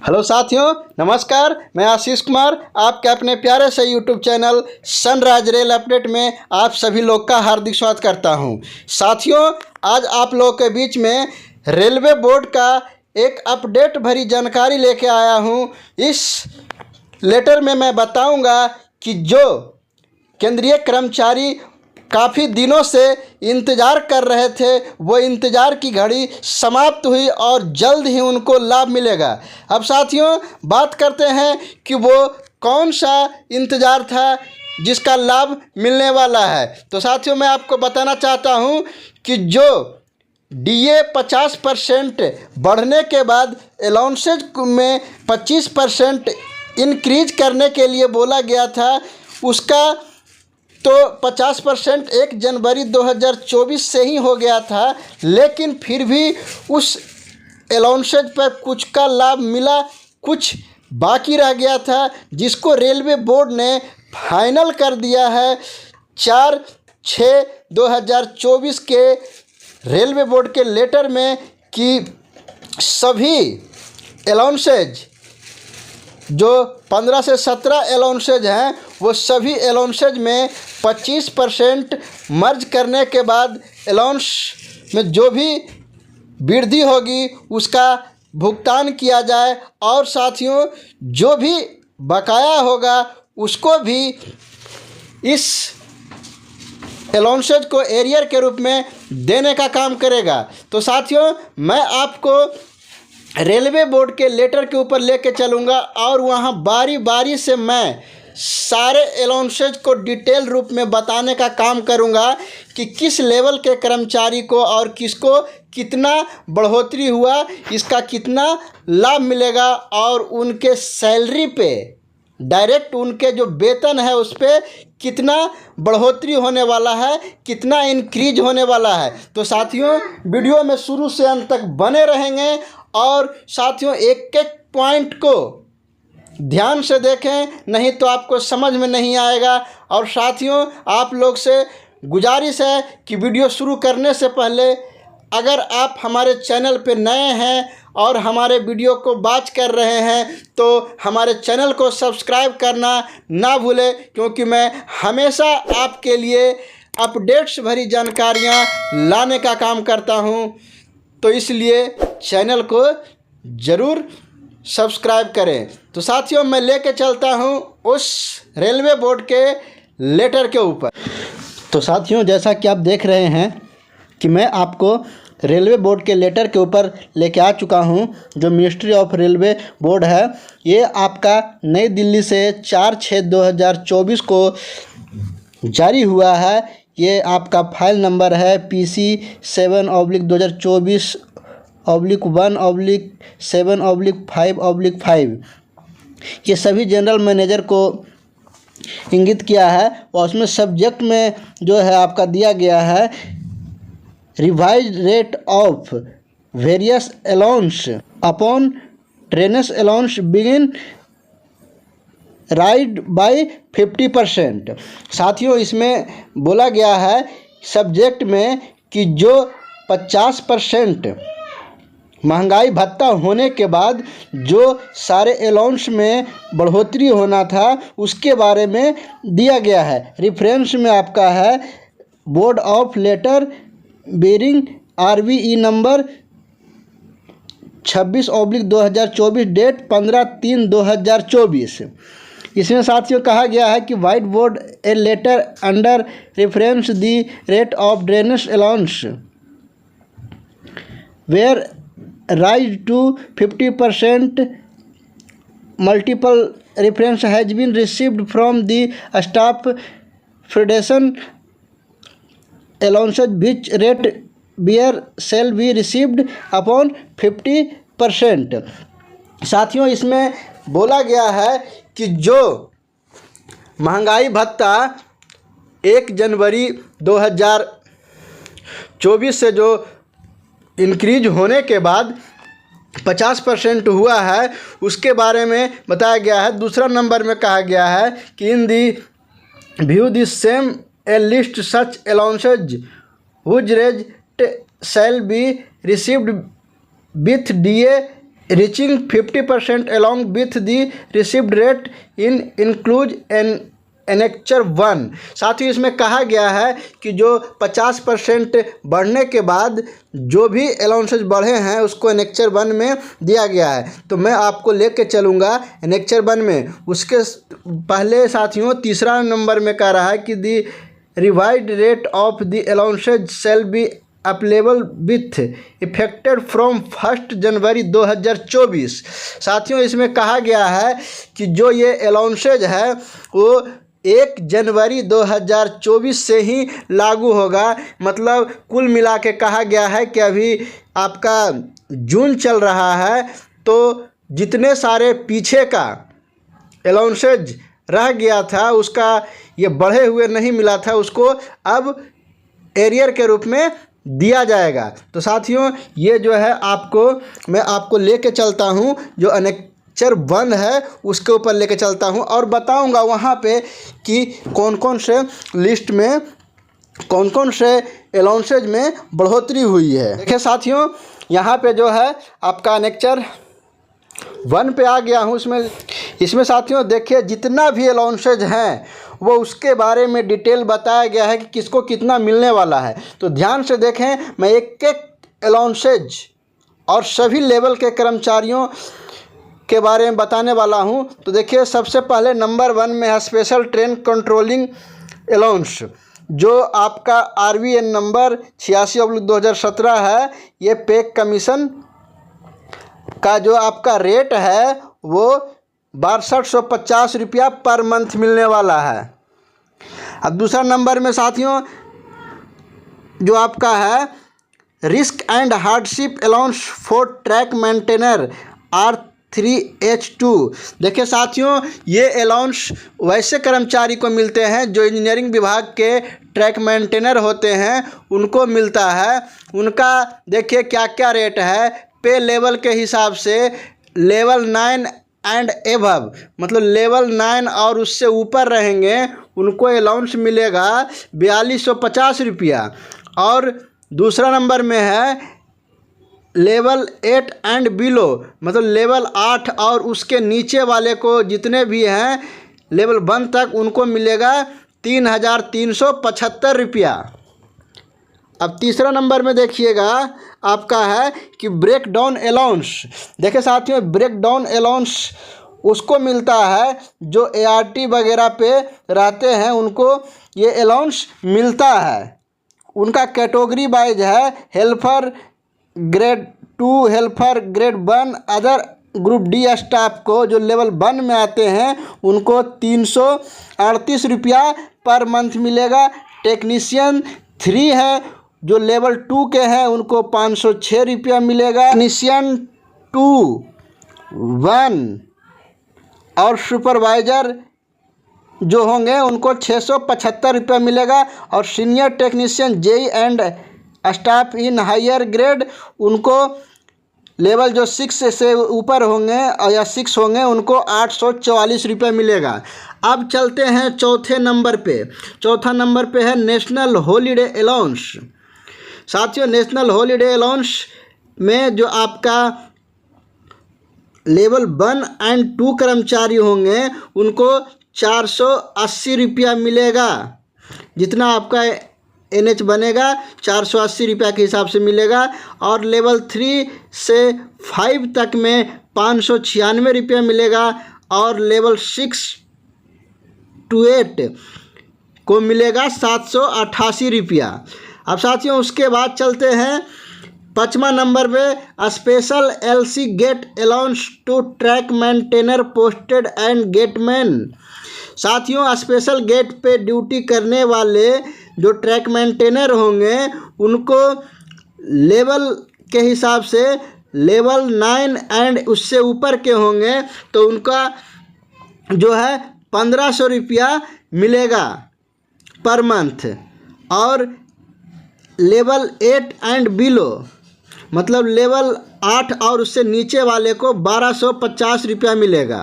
Hello साथियों, नमस्कार। मैं आशीष कुमार आपके अपने प्यारे से YouTube channel sunrise rail update में आप सभी लोग का हार्दिक स्वागत करता हूं। साथियों, आज आप लोगों के बीच में रेलवे बोर्ड का एक अपडेट भरी जानकारी लेके आया हूं। इस लेटर में मैं बताऊंगा कि जो केंद्रीय कर्मचारी काफ़ी दिनों से इंतज़ार कर रहे थे, वो इंतज़ार की घड़ी समाप्त हुई और जल्द ही उनको लाभ मिलेगा। अब साथियों, बात करते हैं कि वो कौन सा इंतज़ार था जिसका लाभ मिलने वाला है। तो साथियों, मैं आपको बताना चाहता हूं कि जो डीए 50% बढ़ने के बाद अलाउंसेज में 25% इंक्रीज करने के लिए बोला गया था, उसका तो 50% 1 जनवरी 2024 से ही हो गया था, लेकिन फिर भी उस अलाउंसेज पर कुछ का लाभ मिला, कुछ बाकी रह गया था, जिसको रेलवे बोर्ड ने फाइनल कर दिया है 4/6/2024 के रेलवे बोर्ड के लेटर में कि सभी अलाउंसेज जो 15 से 17 अलाउंसेज हैं, वो सभी अलाउंसेज में 25% मर्ज करने के बाद अलाउंस में जो भी वृद्धि होगी उसका भुगतान किया जाए, और साथियों जो भी बकाया होगा उसको भी इस अलाउंसेज को एरियर के रूप में देने का काम करेगा। तो साथियों, मैं आपको रेलवे बोर्ड के लेटर के ऊपर लेके चलूँगा और वहाँ बारी बारी से मैं सारे अलाउंसेज को डिटेल रूप में बताने का काम करूँगा कि किस लेवल के कर्मचारी को और किसको कितना बढ़ोतरी हुआ, इसका कितना लाभ मिलेगा, और उनके सैलरी पे डायरेक्ट उनके जो वेतन है उस पर कितना बढ़ोतरी होने वाला है, कितना इंक्रीज होने वाला है। तो साथियों, वीडियो में शुरू से अंत तक बने रहेंगे और साथियों एक एक पॉइंट को ध्यान से देखें, नहीं तो आपको समझ में नहीं आएगा। और साथियों, आप लोग से गुजारिश है कि वीडियो शुरू करने से पहले अगर आप हमारे चैनल पे नए हैं और हमारे वीडियो को वॉच कर रहे हैं तो हमारे चैनल को सब्सक्राइब करना ना भूलें, क्योंकि मैं हमेशा आपके लिए अपडेट्स भरी जानकारियाँ लाने का काम करता हूँ। तो इसलिए चैनल को ज़रूर सब्सक्राइब करें। तो साथियों, मैं लेके चलता हूँ उस रेलवे बोर्ड के लेटर के ऊपर। तो साथियों, जैसा कि आप देख रहे हैं कि मैं आपको रेलवे बोर्ड के लेटर के ऊपर लेके आ चुका हूँ। जो मिनिस्ट्री ऑफ रेलवे बोर्ड है, ये आपका नई दिल्ली से 4/6/2024 को जारी हुआ है। ये आपका फाइल नंबर है PC 7/2024/1/7/5/5। ये सभी जनरल मैनेजर को इंगित किया है, और उसमें सब्जेक्ट में जो है आपका दिया गया है revise rate of various allowance upon trains allowance begin ride bye 50%। साथियों, इसमें बोला गया है सब्जेक्ट में कि जो 50% महंगाई भत्ता होने के बाद जो सारे अलाउंस में बढ़ोतरी होना था उसके बारे में दिया गया है। रेफरेंस में आपका है board of letter bearing RVE number 26/2024 date 15/3/2024। इसमें साथियों कहा गया है कि vide board a letter under reference the rate of drainage allowance were raise to 50% multiple reference has been received from the staff federation allowances which rate bear shall be received upon 50%। साथियों, इसमें बोला गया है कि जो महंगाई भत्ता 1 January 2024 से जो इंक्रीज होने के बाद 50% हुआ है, उसके बारे में बताया गया है। दूसरा नंबर में कहा गया है कि in the view the same a list such allowances whose rate shall be received with DA reaching 50% along with the received rate in include Annexure 1। साथ ही इसमें कहा गया है कि जो 50% बढ़ने के बाद जो भी अलाउंसेज बढ़े हैं उसको Annexure 1 में दिया गया है। तो मैं आपको लेके चलूँगा Annexure 1 में। उसके पहले साथियों तीसरा नंबर में कह रहा है कि the revised rate of the allowances shall be applicable with effected from 1 January 2024। साथियों इसमें कहा गया है कि जो ये अलाउंसेज है वो 1 जनवरी 2024 से ही लागू होगा। मतलब कुल मिला के कहा गया है कि अभी आपका जून चल रहा है, तो जितने सारे पीछे का अलाउंसेज रह गया था उसका ये बढ़े हुए नहीं मिला था, उसको अब एरियर के रूप में दिया जाएगा। तो साथियों ये जो है मैं आपको लेके चलता हूँ, जो Annexure 1 है उसके ऊपर लेके चलता हूँ और बताऊँगा वहाँ पे कि कौन कौन से लिस्ट में कौन कौन से अलाउंसेज में बढ़ोतरी हुई है। देखिए साथियों यहाँ पे जो है आपका Annexure 1 पे आ गया हूँ। इसमें साथियों देखिए जितना भी अलाउंसेज हैं वो उसके बारे में डिटेल बताया गया है कि किसको कितना मिलने वाला है। तो ध्यान से देखें, मैं एक एक अलाउंसेज और सभी लेवल के कर्मचारियों के बारे में बताने वाला हूं। तो देखिए सबसे पहले नंबर 1 में है स्पेशल ट्रेन कंट्रोलिंग अलाउंस, जो आपका RVN नंबर 86/2017 है। ये पे कमीशन का जो आपका रेट है वो 6250 रुपया पर मंथ मिलने वाला है। अब दूसरा नंबर में साथियों जो आपका है risk and hardship allowance for track maintainer R3H2। देखिए साथियों ये अलाउंस वैसे कर्मचारी को मिलते हैं जो इंजीनियरिंग विभाग के ट्रैक मेंटेनर होते हैं, उनको मिलता है। उनका देखिए क्या क्या रेट है पे लेवल के हिसाब से। लेवल 9 एंड एबव, मतलब लेवल 9 और उससे ऊपर रहेंगे उनको अलाउंस मिलेगा 4250 रुपया। और दूसरा नंबर में है लेवल 8 एंड बिलो, मतलब लेवल 8 और उसके नीचे वाले को जितने भी हैं लेवल 1 तक उनको मिलेगा 3375 रुपया। अब तीसरा नंबर में देखिएगा आपका है कि ब्रेक डाउन अलाउंस। देखिए साथियों ब्रेक डाउन अलाउंस उसको मिलता है जो ART वगैरह पे रहते हैं, उनको ये अलाउंस मिलता है। उनका कैटेगरी वाइज है helper grade 2, helper grade 1, other group D staff को जो लेवल 1 में आते हैं उनको 338 रुपया पर मंथ मिलेगा। टेक्नीशियन 3 है जो लेवल 2 के हैं उनको 506 रुपया मिलेगा। टेक्नीशियन 2, 1 और सुपरवाइज़र जो होंगे उनको 675 रुपया मिलेगा। और senior technician JE and staff in higher grade उनको लेवल जो 6 से ऊपर होंगे या 6 होंगे उनको 844 रुपये मिलेगा। अब चलते हैं चौथे नंबर पे। चौथा नंबर पे है नेशनल हॉलीडे अलाउंस। साथियों रुपये हॉलीडे अलाउंस में जो आपका लेवल 1 एंड 2 कर्मचारी होंगे उनको 480 रुपया मिलेगा। जितना आपका NH बनेगा 480 रुपया के हिसाब से मिलेगा। और लेवल 3 से 5 तक में 596 रुपया मिलेगा। और लेवल 6 to 8 को मिलेगा 788 रुपया। अब साथियों उसके बाद चलते हैं 5वां नंबर पे special LC gate allowance to track maintainer posted and gateman. साथियों स्पेशल गेट पे ड्यूटी करने वाले जो ट्रैक मेंटेनर होंगे उनको लेवल के हिसाब से लेवल 9 एंड उससे ऊपर के होंगे तो उनका जो है 1500 रुपया मिलेगा पर मंथ। और लेवल 8 एंड बिलो, मतलब लेवल 8 और उससे नीचे वाले को 1250 रुपया मिलेगा।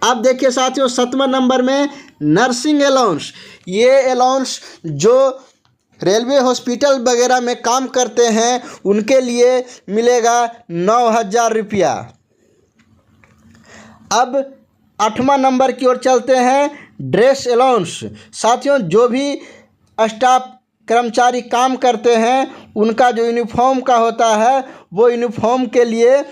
अब देखिए साथियों 7वां नंबर में नर्सिंग अलाउंस। ये अलाउंस जो रेलवे हॉस्पिटल वगैरह में काम करते हैं उनके लिए मिलेगा 9,000 रुपया। अब 8वां नंबर की ओर चलते हैं, ड्रेस अलाउंस। साथियों, जो भी स्टाफ कर्मचारी काम करते हैं उनका जो यूनिफॉर्म का होता है वो यूनिफॉर्म के लिए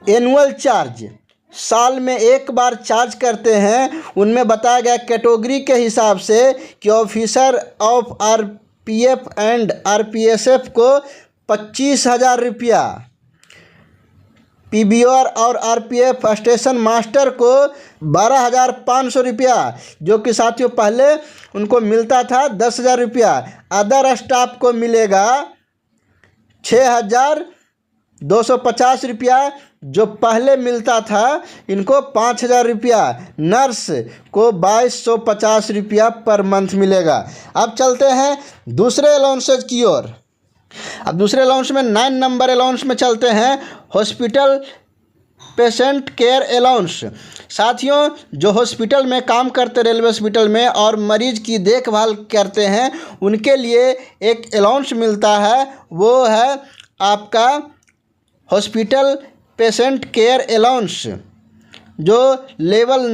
एनुअल चार्ज साल में एक बार चार्ज करते हैं। उनमें बताया गया कैटेगरी के हिसाब से कि officer of RPF and RPSF को 25,000 रुपया, पीबीआर और आरपीएफ स्टेशन मास्टर को 12,500 रुपया, जो कि साथियों पहले उनको मिलता था 10,000 रुपया। अदर स्टाफ को मिलेगा 6,250 रुपया, जो पहले मिलता था इनको 5,000 रुपया। नर्स को 2,250 रुपया पर मंथ मिलेगा। अब चलते हैं दूसरे अलाउंसेज की ओर। अब दूसरे अलाउंस में 9 नंबर अलाउंस में चलते हैं, हॉस्पिटल पेशेंट केयर अलाउंस। साथियों, जो हॉस्पिटल में काम करते रेलवे हॉस्पिटल में और मरीज की देखभाल करते हैं उनके लिए एक अलाउंस मिलता है, वो है आपका हॉस्पिटल पेशेंट केयर अलाउंस, जो लेवल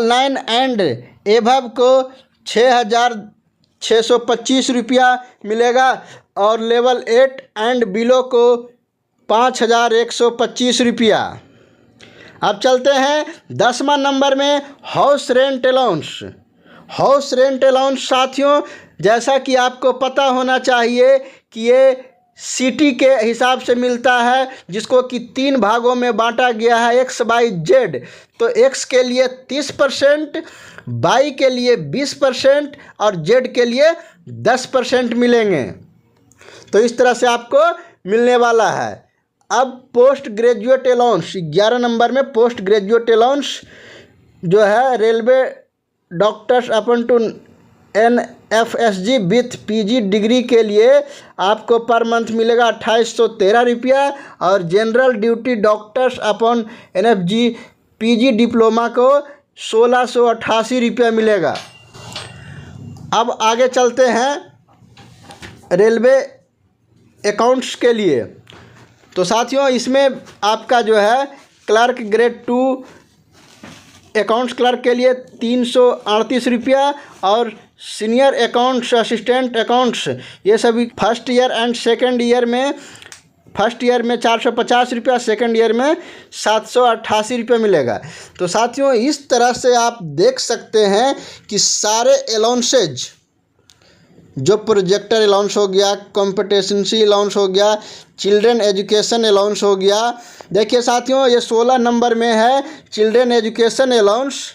9 एंड एबव को 6,625 रुपया मिलेगा और लेवल 8 एंड बिलो को 5,125 रुपया। अब चलते हैं 10वां नंबर में, house rent allowance. House rent allowance साथियों, जैसा कि आपको पता होना चाहिए कि ये सिटी के हिसाब से मिलता है, जिसको कि 3 भागों में बांटा गया है, X, Y, Z। तो X के लिए 30%, Y के लिए 20% और Z के लिए 10% मिलेंगे। तो इस तरह से आपको मिलने वाला है। अब पोस्ट ग्रेजुएट अलाउंस 11 नंबर में, पोस्ट ग्रेजुएट अलाउंस जो है railway doctors upon to NFSG with PG degree के लिए आपको पर मंथ मिलेगा 2,813 रुपया और general duty doctors upon NFG PG diploma को 1,688 रुपया मिलेगा। अब आगे चलते हैं रेलवे अकाउंट्स के लिए। तो साथियों, इसमें आपका जो है क्लर्क ग्रेड 2 अकाउंट्स क्लर्क के लिए 338 रुपया और सीनियर अकाउंट्स, असिस्टेंट अकाउंट्स, ये सभी first year and second year में, फर्स्ट ईयर में 450 रुपया, सेकेंड ईयर में 788 रुपया मिलेगा। तो साथियों, इस तरह से आप देख सकते हैं कि सारे अलाउंसेज, जो प्रोजेक्टर अलाउंस हो गया, कॉम्पिटेंसी अलाउंस हो गया, चिल्ड्रन एजुकेशन अलाउंस हो गया। देखिए साथियों, ये 16 नंबर में है चिल्ड्रन एजुकेशन अलाउंस,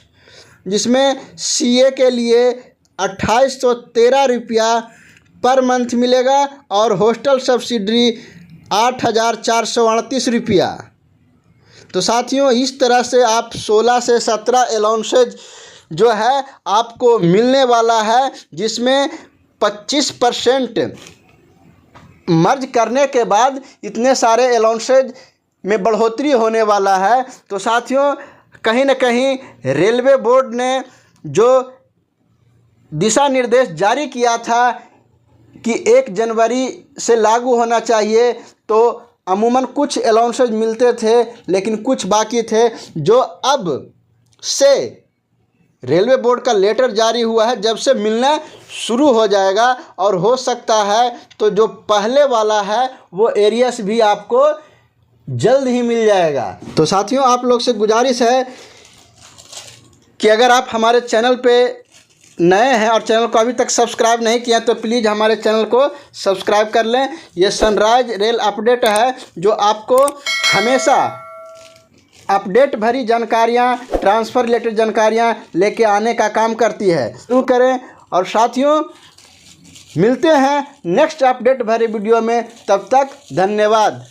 जिसमें CA के लिए 2,813 रुपया पर मंथ मिलेगा और हॉस्टल सब्सिडी 8,438 रुपया। तो साथियों, इस तरह से आप 16 से 17 अलाउंसेज जो है आपको मिलने वाला है, जिसमें 25% मर्ज करने के बाद इतने सारे अलाउंसेज में बढ़ोतरी होने वाला है। तो साथियों, कहीं ना कहीं रेलवे बोर्ड ने जो दिशा निर्देश जारी किया था कि 1 जनवरी से लागू होना चाहिए, तो अमूमन कुछ अलाउंसेज मिलते थे लेकिन कुछ बाकी थे, जो अब से रेलवे बोर्ड का लेटर जारी हुआ है, जब से मिलना शुरू हो जाएगा और हो सकता है तो जो पहले वाला है वो एरियस भी आपको जल्द ही मिल जाएगा। तो साथियों, आप लोग से गुजारिश है कि अगर आप हमारे चैनल पे नए हैं और चैनल को अभी तक सब्सक्राइब नहीं किया तो प्लीज़ हमारे चैनल को सब्सक्राइब कर लें। ये सनराइज रेल अपडेट है, जो आपको हमेशा अपडेट भरी जानकारियाँ, ट्रांसफ़र रिलेटेड जानकारियाँ लेके आने का काम करती है। शुरू करें और साथियों, मिलते हैं नेक्स्ट अपडेट भरे वीडियो में। तब तक धन्यवाद।